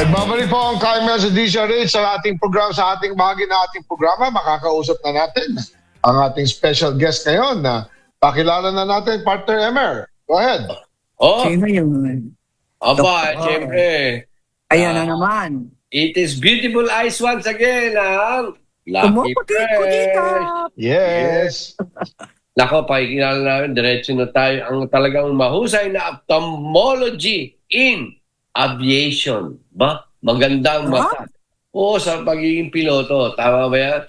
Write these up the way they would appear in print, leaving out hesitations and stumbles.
Nagbabalik po ang Kaimel sa DCRH sa ating program, sa ating bahagi na ating programa. Makakausap na natin ang ating special guest ngayon na pakilala na natin, partner Emer. Go ahead. Oh, Sino yun? aba, siyempre. Ayan na naman. It is beautiful eyes once again, ang Lucky Kumuputi-putita. Fresh. Yes. Nako, pakikilala namin, diretso na tayo. Ang talagang mahusay na ophthalmology in aviation. Ba? Magandang mata. Oo, sa pagiging piloto. Tama ba yan?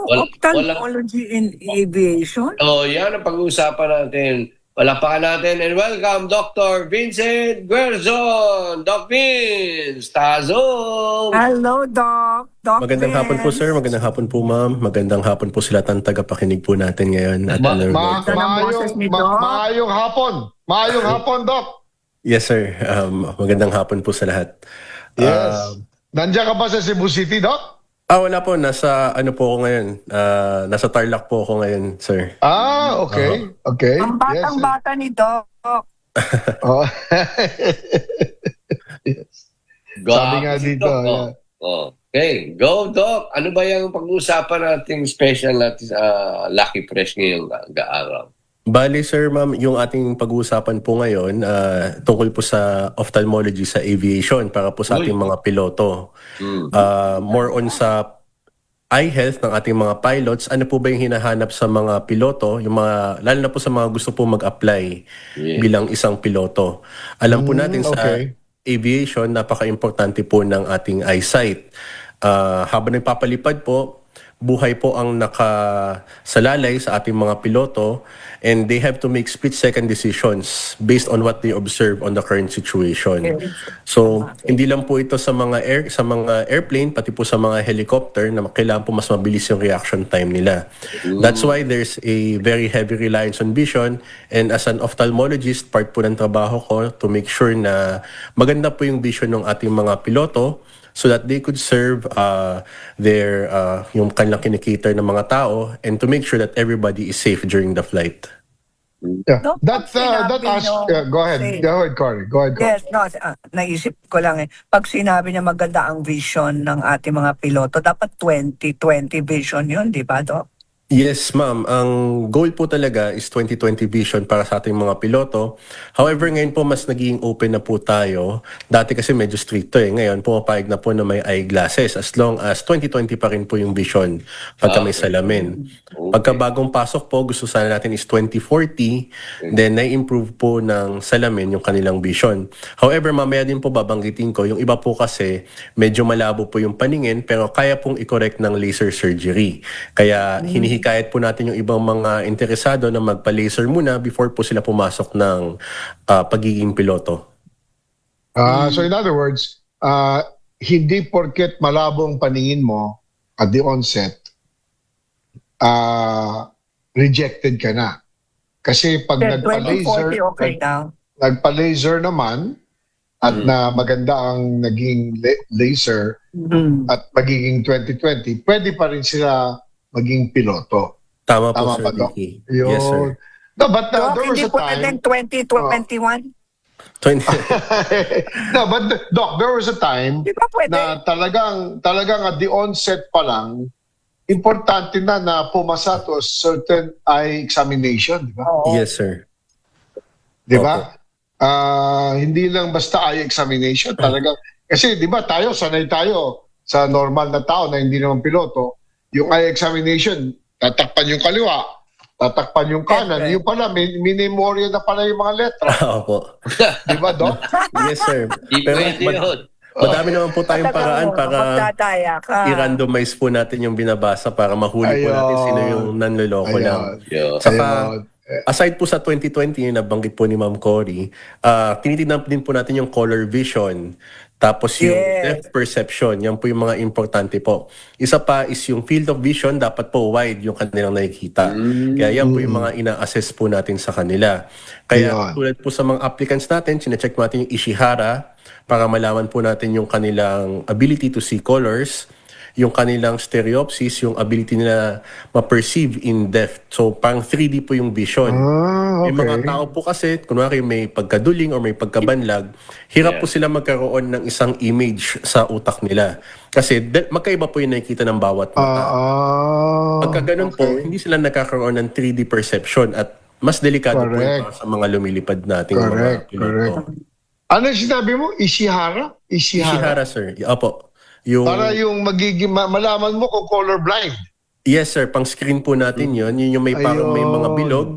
Ophthalmology in aviation? Oh, yan ang pag-uusapan natin. Palapakan natin and welcome Dr. Vincent Guerzon. Doc Vince, Tazo. Hello, Doc. Doc Magandang Vince. hapon po, sir. Magandang hapon po, ma'am. Magandang hapon po sila ng tagapakinig po natin ngayon. At Maayong hapon. Maayong hapon, Doc. Yes, sir. Magandang hapon po sa lahat. Yes. Nandiyan ka ba sa Cebu City, Doc? Wala po. Nasa ano po ako ngayon. Nasa Tarlac po ako ngayon, sir. Okay. Okay. Ang batang-bata ni Doc. Oh. Yes. Sabi nga Si dito. Doc, yeah. Okay, go Doc. Ano ba yung pag-uusapan nating special natin sa Lucky Fresh ngayong araw? Bali, sir, ma'am, yung ating pag-uusapan po ngayon tungkol po sa ophthalmology sa aviation para po sa ating mga piloto. More on sa eye health ng ating mga pilots. Ano po ba yung hinahanap sa mga piloto? Yung mga, lalo na po sa mga gusto po mag-apply bilang isang piloto. Alam po natin sa aviation, napaka-importante po ng ating eyesight. Habang nagpapalipad po, buhay po ang nakasalalay sa ating mga piloto and they have to make split-second decisions based on what they observe on the current situation. So, hindi lang po ito sa mga airplane, pati po sa mga helicopter na kailangan po mas mabilis yung reaction time nila. That's why there's a very heavy reliance on vision, and as an ophthalmologist, part po ng trabaho ko to make sure na maganda po yung vision ng ating mga piloto so that they could serve their yung kanilang kinikater ng mga tao and to make sure that everybody is safe during the flight. Yeah. Doc, That sinabi go ahead. Go ahead, Cory. Go ahead, Cory. Yes, no, naisip ko lang Pag sinabi niya maganda ang vision ng ating mga piloto, dapat 20/20 vision yun, di ba, Doc? Yes, ma'am. Ang goal po talaga is 20/20 vision para sa ating mga piloto. However, ngayon po mas naging open na po tayo. Dati kasi medyo stricto eh. Ngayon, pumapayag na po na may eyeglasses as long as 20/20 pa rin po yung vision pagka may salamin. Pagka bagong pasok po, gusto sana natin is 20/40. Then, na-improve po ng salamin yung kanilang vision. However, mamaya din po babanggitin ko, yung iba po kasi medyo malabo po yung paningin pero kaya pong i-correct ng laser surgery. Kaya hinihikayat po natin yung ibang mga interesado na magpa-laser muna before po sila pumasok ng pagiging piloto. So in other words, hindi porket malabo ang paningin mo at the onset, rejected ka na. Kasi pag 20/40 okay now. nagpa-laser naman at na maganda ang naging laser at magiging 20/20, pwede pa rin sila maging piloto. Tama po, Tama Sir ba, Doc? Vicky. Yun. Yes, sir. No, but Doc, there was hindi a po time... natin 2021? 20 No, but Doc, there was a time Di ba pwede? na talagang at the onset pa lang, importante na pumasa to a certain eye examination, di ba? Oo. Yes, sir. Di ba? Hindi lang basta eye examination, talagang kasi di ba sanay tayo sa normal na tao na hindi naman piloto, yung eye examination, tatakpan yung kaliwa, tatakpan yung kanan, yung pala, minimorya na pala yung mga letra. Opo. Di ba, Doc? Yes, sir. Di pwede yun. Madami naman po tayong paraan para Magdadaya ka. i-randomize po natin yung binabasa para mahuli po natin sino yung nanloloko lang. Yeah. Saka, Ayun. aside po sa 2020, yung nabanggit po ni Ma'am Cory, tinitignan din po natin yung color vision. Tapos yung depth perception, yan po yung mga importante po. Isa pa is yung field of vision, dapat po wide yung kanilang nakikita. Kaya yan po yung mga ina-assess po natin sa kanila. Kaya tulad po sa mga applicants natin, sinecheck natin yung Ishihara para malaman po natin yung kanilang ability to see colors. yung kanilang stereopsis, yung ability nila ma-perceive in depth. So parang 3D po yung vision. May mga Okay. tao po kasi, kunwari may pagkaduling or may pagkabanlag, hirap po sila magkaroon ng isang image sa utak nila. Kasi magkaiba po yung nakikita ng bawat mata. Pagka ganun po, okay. hindi sila nagkakaroon ng 3D perception at mas delikado po Correct. yung para sa mga lumilipad nating mga Correct, piloto. correct. Ano yung sinabi mo? Ishihara? Ishihara, sir. Opo. Yung, Para yung magiging, malaman mo kung colorblind. yes, sir. Pang screen po natin yun. Yun yung may parang may mga Ayun. bilog.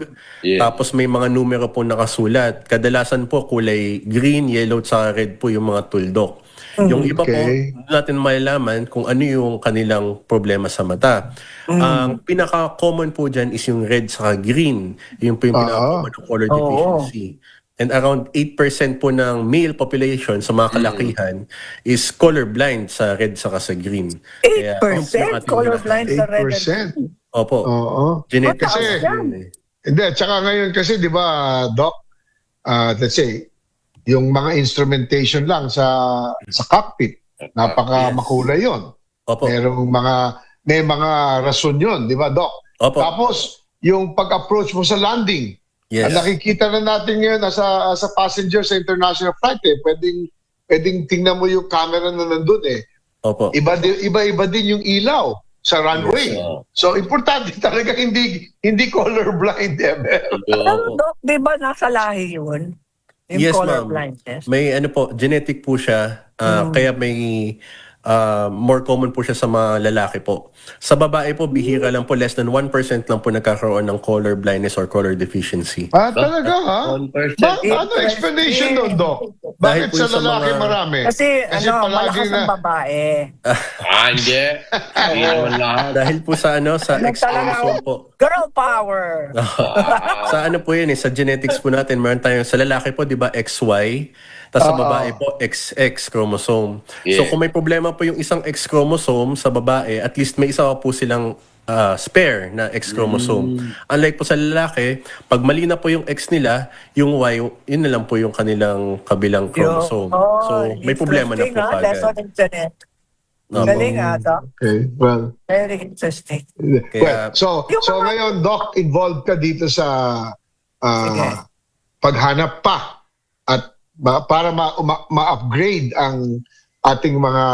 Yeah. Tapos may mga numero po nakasulat. Kadalasan po kulay green, yellow, sa red po yung mga tuldok. Yung iba po, Okay. hindi natin malalaman kung ano yung kanilang problema sa mata. Ang pinaka-common po dyan is yung red sa green. Yung po yung pinaka-common ng color deficiency. And around 8% po ng male population sa mga kalakihan is colorblind sa red saka sa green. Kaya, yun po yung 8% ating colorblind sa red. 8%. Opo. Oo. Genetic Kasi- kasi yun eh. Hindi, tsaka ngayon kasi, di ba, Doc, let's say, yung mga instrumentation lang sa cockpit, napaka makulay yun. Opo. May mga rason yun, di ba, Doc? Opo. Tapos, yung pag-approach mo sa landing, Yes. ang nakikita na natin ngayon as a passenger sa international flight, pwedeng tingnan mo yung camera na nandun eh. Opo. Iba-iba din yung ilaw sa runway. Yes, So, importante talaga hindi colorblind, Ever. Pero Doc, di ba nasa lahi yun? Yung Yes, color ma'am. blindness. May ano po, genetic po siya. Kaya may more common po siya sa mga lalaki po. Sa babae po, bihira lang po. Less than 1% lang po nagkakaroon ng color blindness or color deficiency. Talaga, ha? 1%. Ano explanation doon, Doc? Dahil Bakit po sa sa lalaki mga- marami? Kasi palagi malakas ang babae. Hindi. Hindi naman lahat. Dahil po sa sa Ano X talaga? chromosome po. Girl power! Sa ano po yun eh, sa genetics po natin, meron tayong sa lalaki po, di ba, XY, tapos sa babae po, XX chromosome. So Yeah. kung may problema po yung isang X chromosome sa babae, at least may isa pa po silang spare na X chromosome. Unlike po sa lalaki, pag mali na po yung X nila, yung Y, yun na lang po yung kanilang kabilang chromosome. So may problema na po interesting, kagad. Lesson in genetics. Opo. Galing Doc. Okay, well, Very interesting. Kaya- so ngayon, Doc, involved ka dito sa Sige. paghanap pa at para ma-upgrade ang ating mga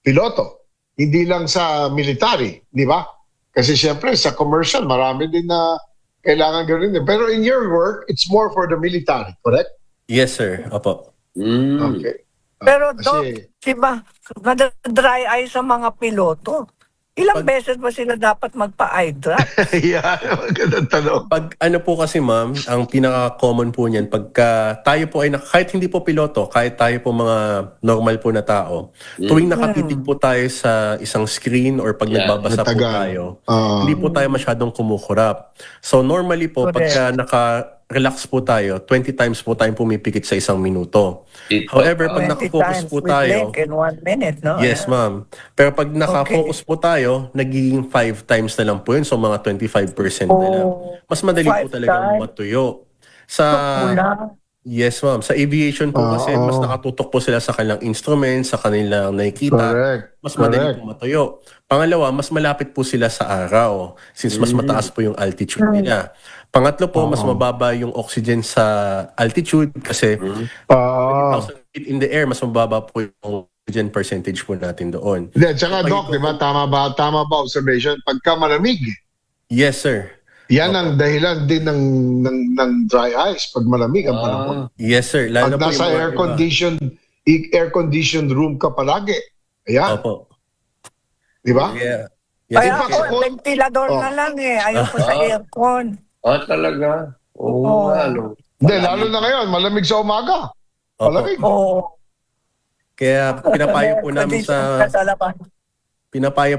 piloto. Hindi lang sa military, di ba? Kasi siyempre sa commercial, marami din na kailangan gawin din. Pero in your work, it's more for the military, correct? Yes, sir. Opo. Okay. Pero Kasi- Doc, diba, dry eye sa mga piloto. Ilang beses ba sila dapat magpa-eye drop? Yan, magandang tanong. Pag ano po kasi ma'am, ang pinaka-common po niyan, pagka tayo po ay, kahit hindi po piloto, kahit tayo po mga normal po na tao, tuwing nakatitig po tayo sa isang screen or pag Yeah, nagbabasa po matagal. tayo, hindi po tayo masyadong kumukurap. So normally po, Correct. pagka naka-relax po tayo, 20 times po tayong pumipikit sa isang minuto. Ito. However, pag 20 nakafocus times po we tayo, blink in 1 minute, no? yes, ma'am. Pero pag nakafocus po tayo, nagiging 5 times na lang po yun. So, mga 25% na lang. Mas madali po 5 talagang times? matuyo. Sa, Kulang. yes, ma'am. Sa aviation po kasi, mas nakatutok po sila sa kanilang instruments, sa kanilang nakikita. Correct. Mas madali Correct. po matuyo. Pangalawa, mas malapit po sila sa araw since mas mataas po yung altitude nila. Pangatlo po, mas mababa yung oxygen sa altitude kasi 1,000 feet in the air, mas mababa po yung oxygen percentage po natin doon. Hindi, tsaka Doc, di ba, tama ba observation? Pagka malamig, Yes, sir. yan ang dahilan din ng dry eyes pag malamig ang panahon. Yes, sir. Lalo Pag po nasa yung mga air-conditioned room ka palagi. Ayan, Opo. di ba? Yeah. Kaya In fact, ako, ventilador na lang eh. Ayoko sa aircon. Talaga? Oo nga, no. Hindi, lalo na ngayon, malamig sa umaga. Opo. Malamig. Oo. Kaya pinapayo po namin Condition ka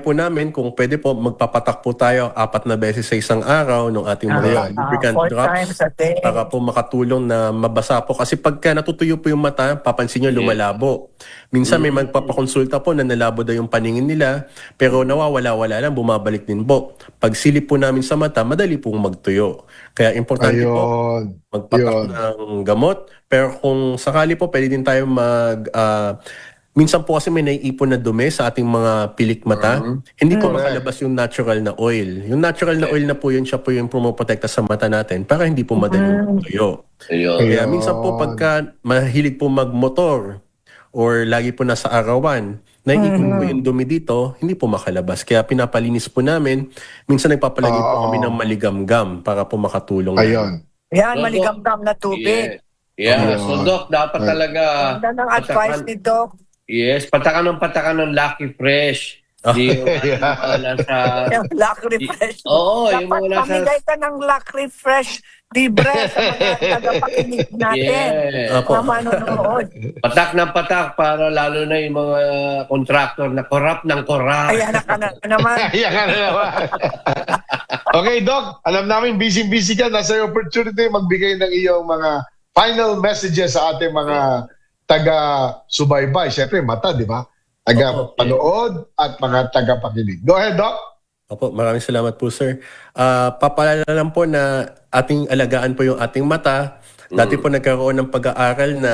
po namin kung pwede po magpapatak po tayo 4 na beses sa isang araw ng ating mga lubricant 4 drops times a day. para po makatulong na mabasa po. Kasi pagka natutuyo po yung mata, papansin nyo lumalabo. Minsan may magpapakonsulta po na nalabo daw yung paningin nila, pero nawawala-wala lang, bumabalik din po. Pag silip po namin sa mata, madali pong magtuyo. Kaya importante po, Ayun. magpatak Yun. ng gamot. Pero kung sakali po, pwede din tayo minsan po kasi may naiipon na dumi sa ating mga pilik mata. Hindi po Correct. makalabas yung natural na oil. Yung natural na oil na po yun, siya po yung pumoprotekta sa mata natin para hindi po madaling tuyo. Ayun. Kaya minsan po pagka mahilig po magmotor or lagi po nasa arawan, naiipon po yung dumi dito, hindi po makalabas. Kaya pinapalinis po namin. Minsan nagpapalagay po kami ng maligamgam para po makatulong. Ayun. Yan, Doc, maligamgam na tubig. Yeah. So, Doc, dapat talaga... Ganda ng advice ni Doc. Yes, patakan ng Lucky Fresh. Di yung mga nasa... Yung Luck Refresh. Oo, yung Dapat mga nasa... pamigay ka ng Luck Refresh libre sa mga tagapakinig natin. Yes. Mga manonood. Patak ng patak para lalo na yung mga contractor na corrupt ng corrupt. Ayan na ka na naman. Ayan ka na naman. Okay, Doc. Alam namin, busy-busy ka. Nasa yung opportunity magbigay ng iyong mga final messages sa ating mga taga-subaybay. Siyempre, mata, di ba? Taga-panood at mga taga-pakinig. Go ahead, Doc. Opo, maraming salamat po, sir. Papaalala lang po na ating alagaan po yung ating mata. Dati po nagkaroon ng pag-aaral na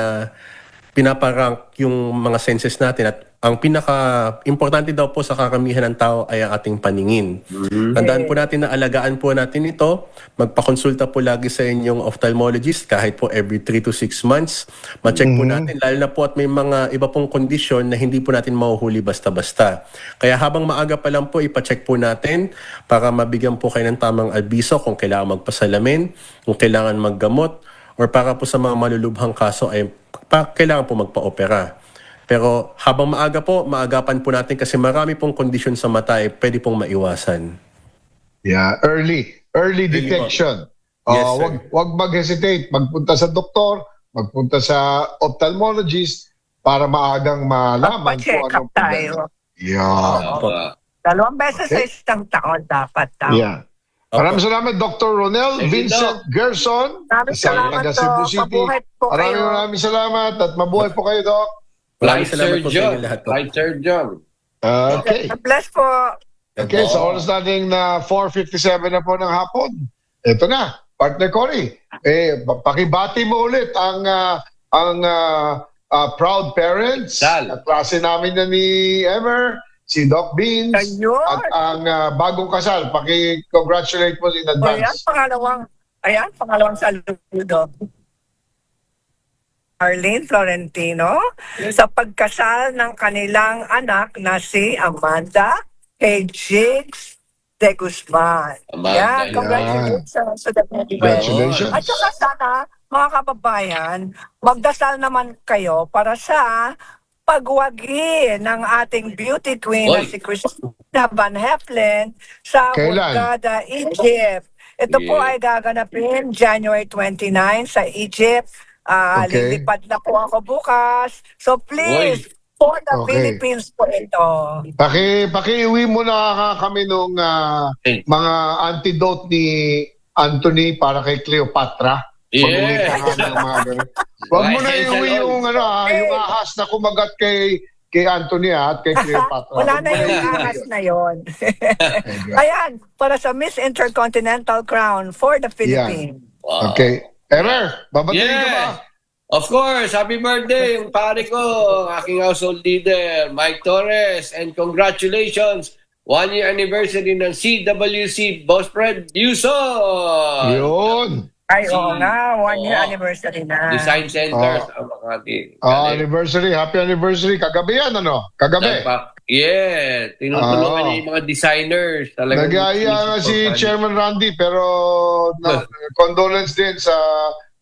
pinaparank yung mga senses natin at ang pinaka-importante daw po sa karamihan ng tao ay ang ating paningin. Tandaan po natin na alagaan po natin ito. Magpakonsulta po lagi sa inyong ophthalmologist kahit po every 3 to 6 months. Ma-check po natin, lalo na po at may mga iba pong kondisyon na hindi po natin mahuhuli basta-basta. Kaya habang maaga pa lang po, ipacheck po natin para mabigyan po kayo ng tamang albiso kung kailangan magpasalamin, kung kailangan maggamot, or para po sa mga malulubhang kaso ay kailangan po magpa-opera. Pero habang maaga po, maagapan po natin kasi marami pong kondisyon sa mata ay pwede pong maiwasan. Yeah, early detection. Yes, sir. Wag mag-hesitate, magpunta sa doktor, magpunta sa ophthalmologist para maagang malaman Magpa-check kung up anong tayo. Yeah. Opo. 2 beses sa isang taon dapat daw. Yeah. Maraming salamat, Dr. Ronel Thank you, Vincent Gerson. Maraming salamat, taga Doc. Cebu City. Mabuhay po kayo. Maraming salamat at mabuhay po kayo, Doc. Maraming Right, salamat Sir po sa John. inyo lahat po. Right, Sir John. Okay. God bless po. Okay, sa oras natin na 4:57 na po ng hapon. Ito na, partner Cory. Pakibati mo ulit ang proud parents. Sal. Klase namin na ni Emer, si Doc Beans, Ayun. at ang bagong kasal. Paki-congratulate mo in advance. Pangalawang saludo. Arlene Florentino sa pagkasal ng kanilang anak na si Amanda kay Jigs de Guzman. Amanda, Yan, yan. congratulations sa the Congratulations. At saka sana, mga kababayan, magdasal naman kayo para sa pagwagi ng ating beauty queen na Oy. si Christina Van Heflin sa Kailan? Hurghada, Egypt. Ito po Yeah. ay gaganapin January 29 sa Egypt. Okay. Lilipad na po ako bukas. So please, for the Okay. Philippines po ito. Paki-uwi mo na kami nung Okay. mga antidote ni Anthony para kay Cleopatra. Yeah. Pag-uwi ka nga ng mga ganun. Huwag mo na iuwi yung, yung ahas na kumagat kay Anthony at kay Cleopatra. Wala Huwag na mo yung iuwi ahas yun. na yon. Ayan, para sa Miss Intercontinental Crown for the Philippines. Wow. Okay. Emer, babatiin ka ba? Of course, happy birthday yung pare ko, ang aking household leader, Mike Torres, and congratulations, 1-year anniversary ng CWC Boss Producer. Yun. Ay, oo nga, 1-year Oo. anniversary na. Design Centers, ang Makati. Anniversary, happy anniversary. Kagabi yan, ano? Kagabi. Yeah, tinutulungan niya yung mga designers. Talagang Nag-aaya nga si Chairman Randy pero condolence din sa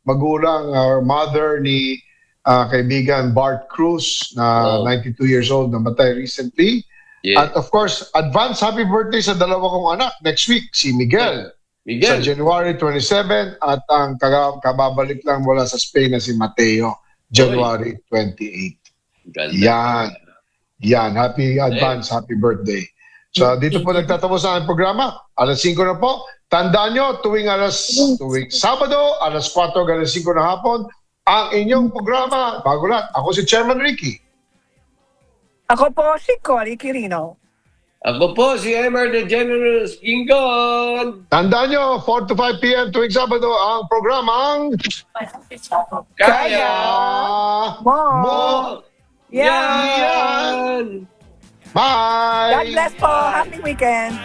magulang or mother ni kaibigan Bart Cruz na 92 years old, namatay recently. Yeah. At of course, advance happy birthday sa dalawa kong anak next week, si Miguel. Sa Miguel. January 27 at ang kababalik lang mula sa Spain na si Mateo, January 28. Ganda. Yan, happy advance, happy birthday. So dito po nagtatapos ang programa. Alas 5 na po. Tandaan nyo, tuwing Sabado, alas 4 hanggang 5 na hapon, ang inyong programa, bago lahat, ako si Chairman Ricky. Ako po si Cory Quirino. Ako po si Emer the Generous Gingon. Tandaan nyo, 4 to 5 p.m. tuwing Sabado, ang programang Kaya Mo. Mo Yeah. Yan! Bye! God bless po. Happy weekend.